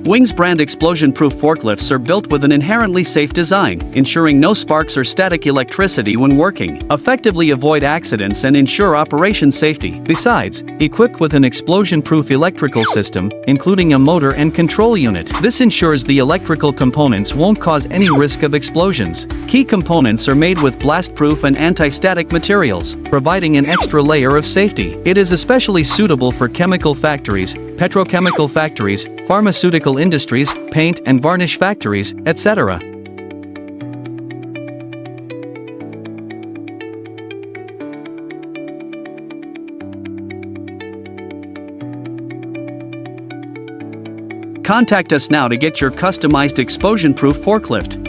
Wings brand explosion-proof forklifts are built with an inherently safe design, ensuring no sparks or static electricity when working, effectively avoid accidents and ensure operation safety. Besides, equipped with an explosion-proof electrical system, including a motor and control unit. This ensures the electrical components won't cause any risk of explosions. Key components are made with blast-proof and anti-static materials, providing an extra layer of safety. It is especially suitable for chemical factories, petrochemical factories, pharmaceutical industries, paint and varnish factories, etc. Contact us now to get your customized explosion-proof forklift.